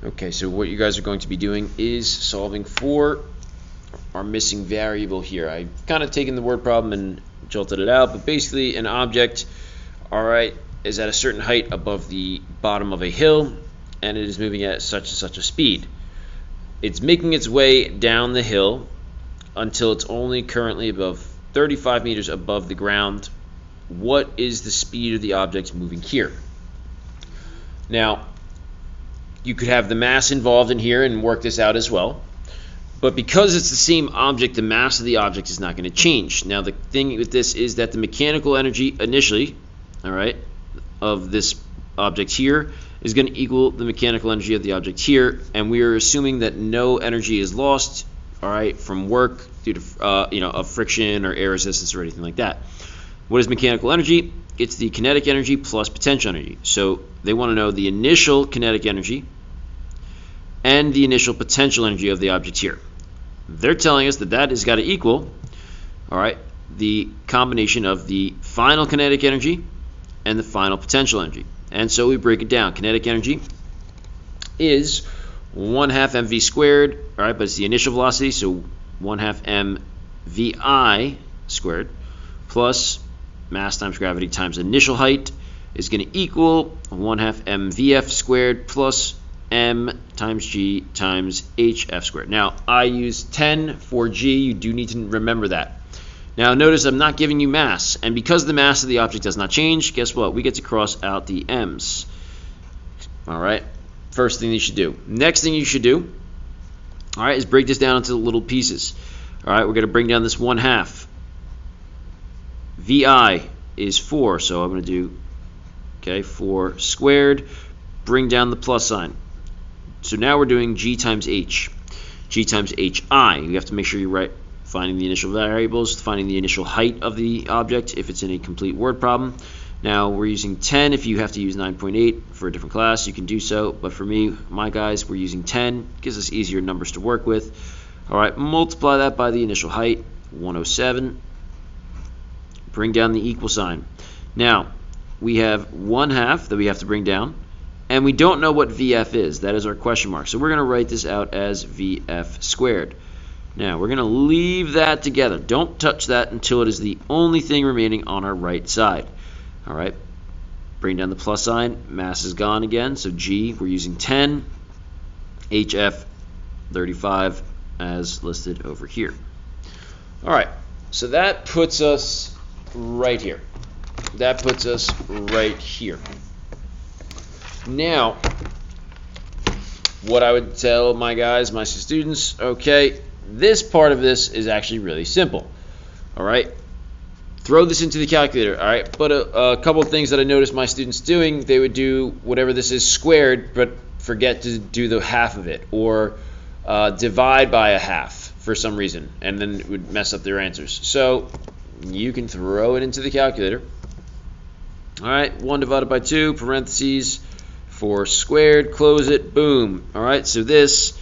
Okay, so what you guys are going to be doing is solving for our missing variable here. I've kind of taken the word problem and jolted it out, but basically an object, all right, is at a certain height above the bottom of a hill, and it is moving at such and such a speed. It's making its way down the hill until it's only currently above 35 meters above the ground. What is the speed of the object moving here? Now, you could have the mass involved in here and work this out as well. But because it's the same object, the mass of the object is not going to change. Now, the thing with this is that the mechanical energy initially, all right, of this object here is going to equal the mechanical energy of the object here, and we are assuming that no energy is lost, all right, from work due to of friction or air resistance or anything like that. What is mechanical energy? It's the kinetic energy plus potential energy. So they want to know the initial kinetic energy and the initial potential energy of the object here. They're telling us that that has got to equal, all right, the combination of the final kinetic energy and the final potential energy. And so we break it down. Kinetic energy is 1/2 mv squared, all right, but it's the initial velocity, so 1/2 mvi squared plus mass times gravity times initial height is going to equal 1/2 mvf squared plus m times g times hf squared. Now, I use 10 for g. You do need to remember that. Now, notice I'm not giving you mass, and because the mass of the object does not change, guess what? We get to cross out the m's. All right, first thing you should do. Next thing you should do, all right, is break this down into little pieces. All right, we're going to bring down this 1/2. vi is 4, so I'm going to do, okay, 4 squared, bring down the plus sign. So now we're doing g times h. G times hi. You have to make sure you're right, finding the initial variables, finding the initial height of the object if it's in a complete word problem. Now we're using 10. If you have to use 9.8 for a different class, you can do so. But for me, my guys, we're using 10. Gives us easier numbers to work with. All right, multiply that by the initial height, 107. Bring down the equal sign. Now, we have 1/2 that we have to bring down, and we don't know what VF is. That is our question mark. So we're going to write this out as VF squared. Now, we're going to leave that together. Don't touch that until it is the only thing remaining on our right side. All right, bring down the plus sign. Mass is gone again, so G, we're using 10. HF, 35, as listed over here. All right, so that puts us right here. That puts us right here. Now, what I would tell my guys, my students, okay, this part of this is actually really simple. All right, throw this into the calculator. All right, but a couple of things that I noticed my students doing, they would do whatever this is squared, but forget to do the half of it, or divide by a half for some reason, and then it would mess up their answers. So you can throw it into the calculator. All right, 1 divided by 2, parentheses, 4 squared, close it, boom. All right, so this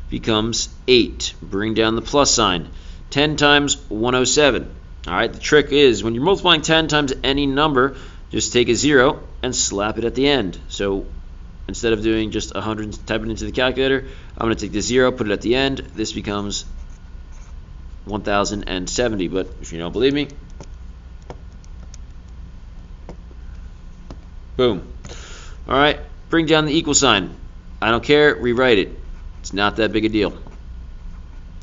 becomes 8. Bring down the plus sign. 10 times 107. All right, the trick is when you're multiplying 10 times any number, just take a 0 and slap it at the end. So instead of doing just 100 and type it into the calculator, I'm going to take the 0, put it at the end. This becomes 1070, but if you don't believe me, boom. All right, bring down the equal sign. I don't care, rewrite it. It's not that big a deal.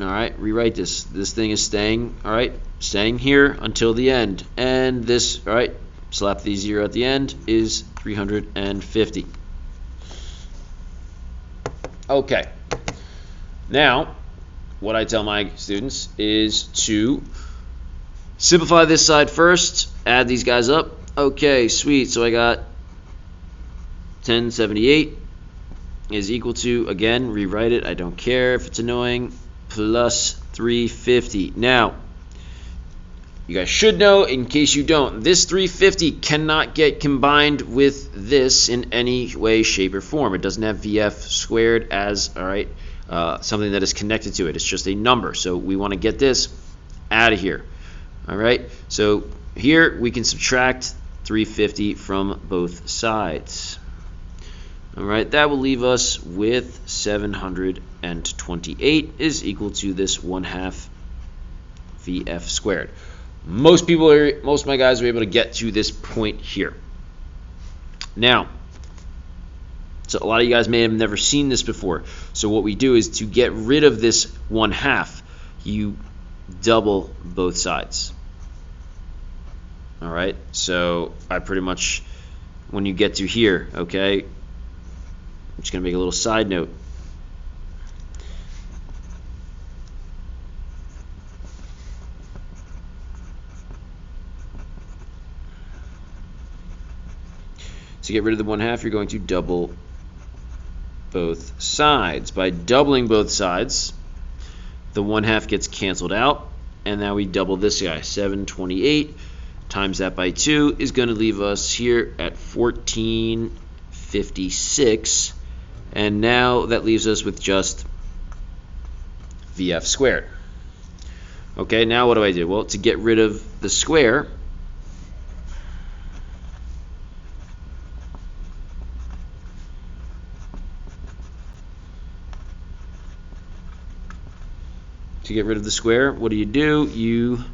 All right, rewrite this. This thing is staying, all right, staying here until the end. And this, all right, slap the 0 at the end, is 350. Okay. Now, what I tell my students is to simplify this side first, add these guys up. Okay, sweet. So I got 1078 is equal to, again, rewrite it, I don't care if it's annoying, plus 350. Now, you guys should know, in case you don't, this 350 cannot get combined with this in any way, shape, or form. It doesn't have VF squared as, all right, something that is connected to it. It's just a number. So we want to get this out of here. All right, so here we can subtract 350 from both sides. All right, that will leave us with 728 is equal to this 1/2 VF squared. Most of my guys are able to get to this point here. Now, so a lot of you guys may have never seen this before. So what we do is to get rid of this 1/2, you double both sides. All right, so I pretty much, when you get to here, okay, I'm just going to make a little side note. To get rid of the 1/2, you're going to double both sides. By doubling both sides, the 1/2 gets canceled out, and now we double this guy. 728 times that by 2 is going to leave us here at 1456, and now that leaves us with just VF squared. Okay, now what do? Well, to get rid of the square, what do? You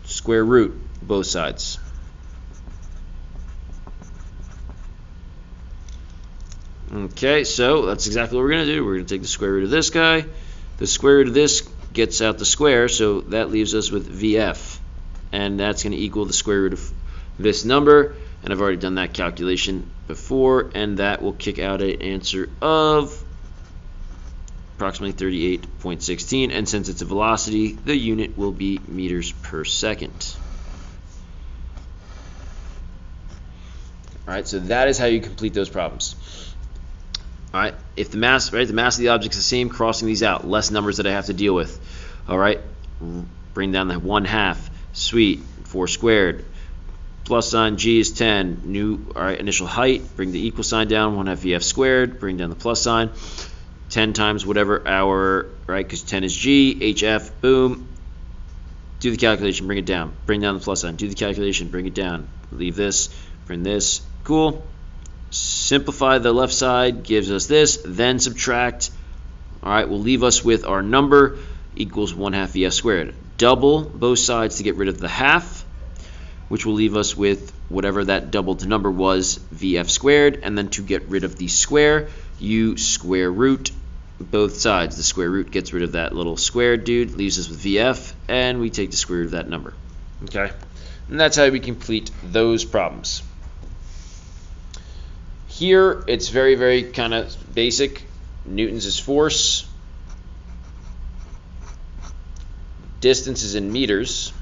square root both sides. Okay, so that's exactly what we're going to do. We're going to take the square root of this guy. The square root of this gets out the square, so that leaves us with VF. And that's going to equal the square root of this number. And I've already done that calculation before, and that will kick out an answer of approximately 38.16, and since it's a velocity, the unit will be meters per second. All right, so that is how you complete those problems. All right, if the mass of the object is the same, crossing these out, less numbers that I have to deal with. All right, bring down the 1/2, sweet, 4 squared. Plus sign, G is 10. All right, initial height, bring the equal sign down, 1/2 VF squared, bring down the plus sign. 10 times whatever our, right, because 10 is G, HF, boom. Do the calculation, bring it down. Bring down the plus sign. Do the calculation, bring it down. Leave this, bring this. Cool. Simplify the left side, gives us this. Then subtract. All right, will leave us with our number equals 1/2 VF squared. Double both sides to get rid of the 1/2, which will leave us with whatever that doubled number was, VF squared. And then to get rid of the square, you square root both sides. The square root gets rid of that little square dude, leaves us with VF, and we take the square root of that number. Okay, and that's how we complete those problems. Here, it's very, very kind of basic. Newtons is force. Distance is in meters.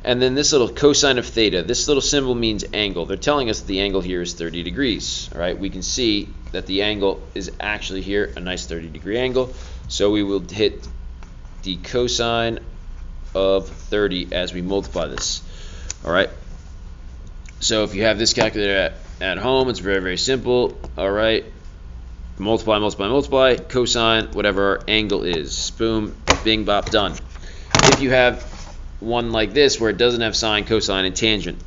And then this little cosine of theta, this little symbol means angle. They're telling us that the angle here is 30 degrees. All right, we can see that the angle is actually here, a nice 30-degree angle. So we will hit the cosine of 30 as we multiply this. All right, so if you have this calculator at home, it's very, very simple. All right, multiply, multiply, multiply, cosine, whatever our angle is. Boom, bing, bop, done. If you have one like this where it doesn't have sine, cosine, and tangent,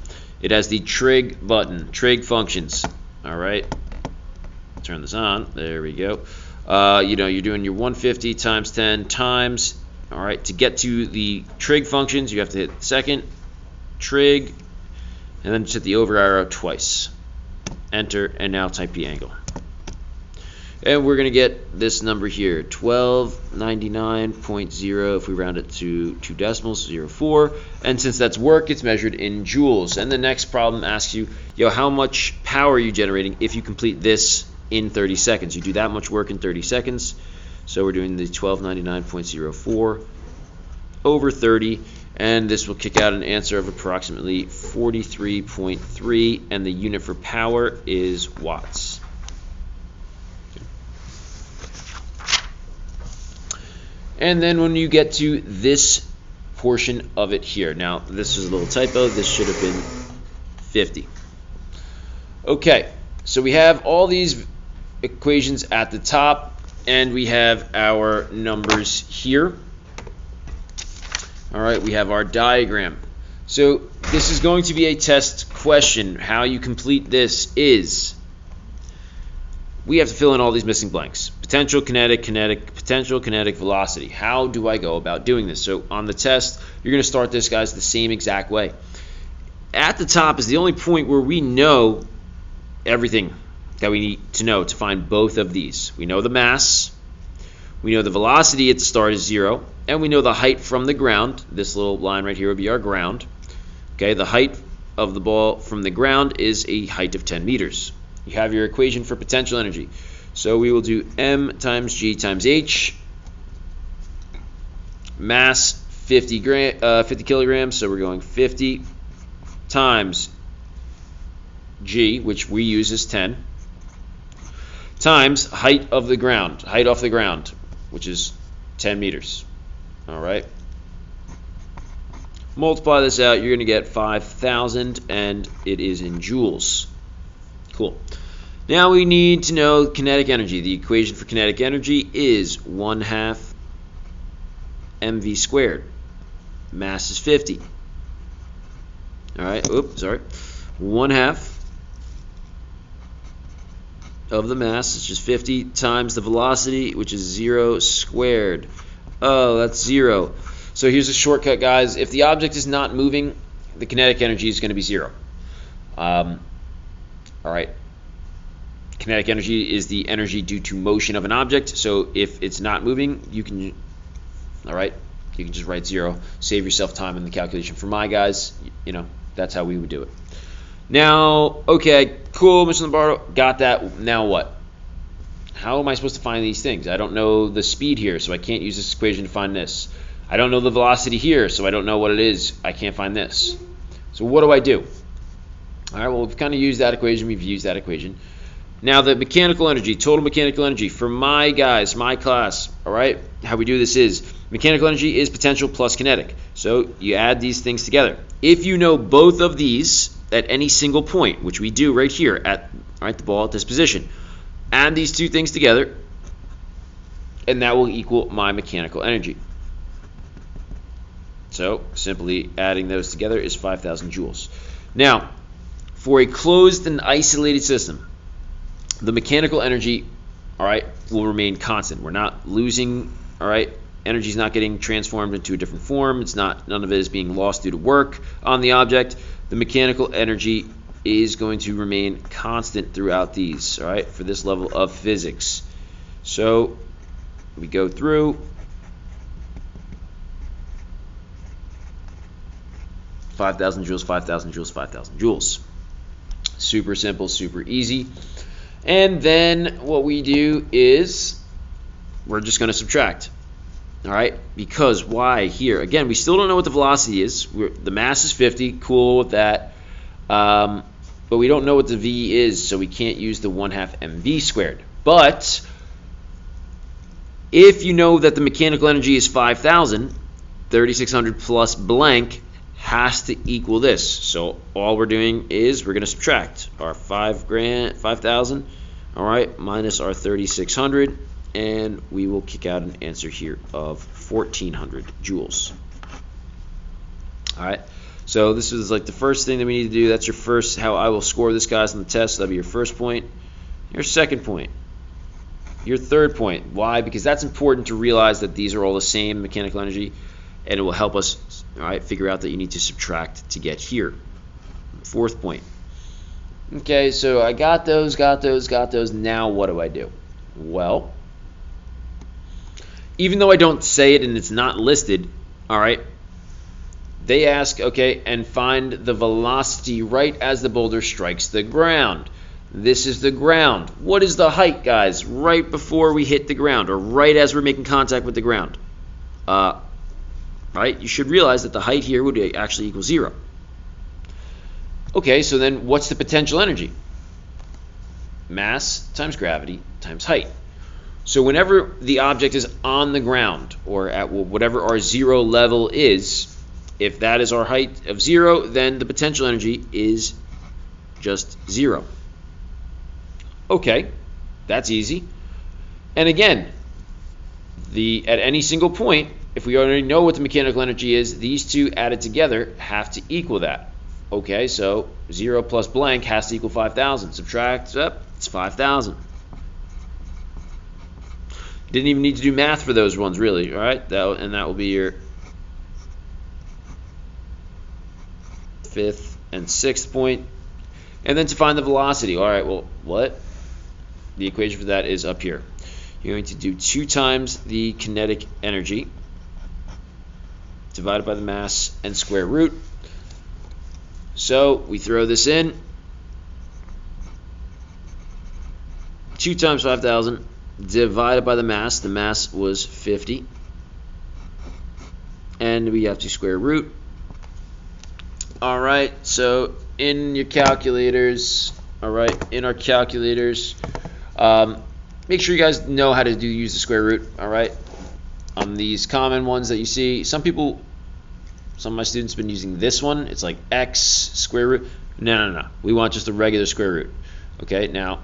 it has the trig button, trig functions. All right, turn this on. There we go. You're doing your 150 times 10 times. All right, to get to the trig functions, you have to hit second, trig, and then just hit the over arrow twice. Enter, and now type the angle. And we're going to get this number here, 1299.0, if we round it to 2 decimals, 0.4. And since that's work, it's measured in joules. And the next problem asks you, how much power are you generating if you complete this in 30 seconds? You do that much work in 30 seconds. So we're doing the 1299.04 over 30. And this will kick out an answer of approximately 43.3. And the unit for power is watts. And then when you get to this portion of it here, now this is a little typo, this should have been 50. Okay, so we have all these equations at the top, and we have our numbers here. All right, we have our diagram. So this is going to be a test question, how you complete this is we have to fill in all these missing blanks. Potential, kinetic, potential, kinetic, velocity. How do I go about doing this? So on the test, you're going to start this, guys, the same exact way. At the top is the only point where we know everything that we need to know to find both of these. We know the mass, we know the velocity at the start is 0, and we know the height from the ground. This little line right here would be our ground. Okay, the height of the ball from the ground is a height of 10 meters. You have your equation for potential energy. So we will do m times g times h. Mass 50 kilograms, so we're going 50 times g, which we use as 10, times height of the ground, height off the ground, which is 10 meters. All right. Multiply this out, you're going to get 5,000, and it is in joules. Cool. Now we need to know kinetic energy. The equation for kinetic energy is 1/2 mv squared. Mass is 50. All right. Oops, sorry. 1/2 of the mass, which is 50, times the velocity, which is 0 squared. Oh, that's 0. So here's a shortcut, guys. If the object is not moving, the kinetic energy is going to be 0. All right. Kinetic energy is the energy due to motion of an object. So if it's not moving, you can, all right, you can just write 0. Save yourself time in the calculation. For my guys, you know, that's how we would do it. Now, okay, cool, Mr. Lombardo, got that. Now what? How am I supposed to find these things? I don't know the speed here, so I can't use this equation to find this. I don't know the velocity here, so I don't know what it is. I can't find this. So what do I do? All right, well, we've kind of used that equation. We've used that equation. Now the mechanical energy, total mechanical energy for my guys, my class, all right, how we do this is mechanical energy is potential plus kinetic. So you add these things together. If you know both of these at any single point, which we do right here at, all right, the ball at this position, add these two things together, and that will equal my mechanical energy. So simply adding those together is 5,000 joules. Now, for a closed and isolated system, the mechanical energy, all right, will remain constant. We're not losing, all right, energy is not getting transformed into a different form. It's not, none of it is being lost due to work on the object. The mechanical energy is going to remain constant throughout these, all right, for this level of physics. So we go through. 5,000 joules, 5,000 joules, 5,000 joules. Super simple, super easy. And then what we do is we're just going to subtract. All right, because why here? Again, we still don't know what the velocity is. The mass is 50, cool with that. But we don't know what the V is, so we can't use the 1/2 mv squared. But if you know that the mechanical energy is 5,000, 3,600 plus blank has to equal this. So all we're doing is we're going to subtract our 5,000, all right, minus our 3,600, and we will kick out an answer here of 1,400 joules. All right, so this is like the first thing that we need to do. That's your first, how I will score this, guys, on the test. That'll be your first point, your second point, your third point. Why? Because that's important to realize that these are all the same mechanical energy, and it will help us, all right, figure out that you need to subtract to get here. Fourth point. Okay, so I got those. Now what do I do? Well, even though I don't say it and it's not listed, all right, they ask, okay, and find the velocity right as the boulder strikes the ground. This is the ground. What is the height, guys, right before we hit the ground, or right as we're making contact with the ground? Right? You should realize that the height here would actually equal 0. Okay, so then what's the potential energy? Mass times gravity times height. So whenever the object is on the ground, or at whatever our 0 level is, if that is our height of 0, then the potential energy is just 0. Okay, that's easy. And again, at any single point, if we already know what the mechanical energy is, these two added together have to equal that. Okay, so 0 plus blank has to equal 5,000. Subtract, it's 5,000. Didn't even need to do math for those ones, really. All right, and that will be your fifth and sixth point. And then to find the velocity, all right, well, what? The equation for that is up here. You're going to do 2 times the kinetic energy divided by the mass and square root. So we throw this in. 2 times 5,000 divided by the mass. The mass was 50. And we have to square root. All right, so in your calculators, all right, in our calculators, make sure you guys know how to use the square root, all right? On these common ones that you see, some of my students have been using this one. It's like x square root. No. We want just a regular square root. Okay, now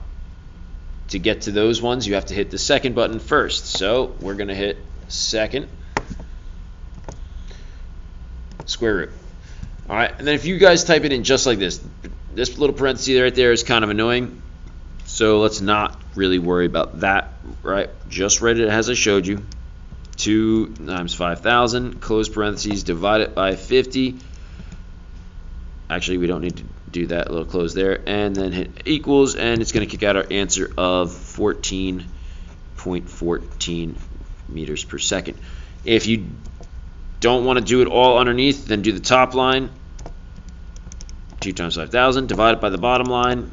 to get to those ones, you have to hit the second button first. So we're going to hit second square root. All right, and then if you guys type it in just like this little parenthesis right there is kind of annoying. So let's not really worry about that, right? Just write it as I showed you. 2 times 5,000, close parentheses, divide it by 50. Actually, we don't need to do that, a little close there. And then hit equals, and it's going to kick out our answer of 14.14 meters per second. If you don't want to do it all underneath, then do the top line. 2 times 5,000, divided by the bottom line.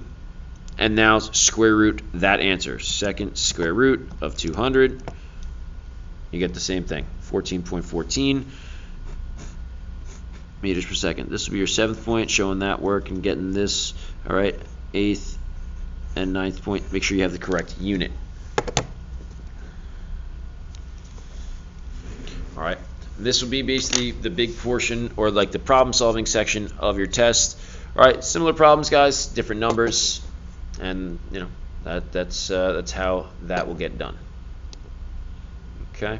And now square root that answer. Second square root of 200. You get the same thing, 14.14 meters per second. This will be your 7th point, showing that work and getting this. All right, 8th and 9th point. Make sure you have the correct unit. All right, this will be basically the big portion, or like the problem-solving section of your test. All right, similar problems, guys, different numbers, and you know that's how that will get done. Okay.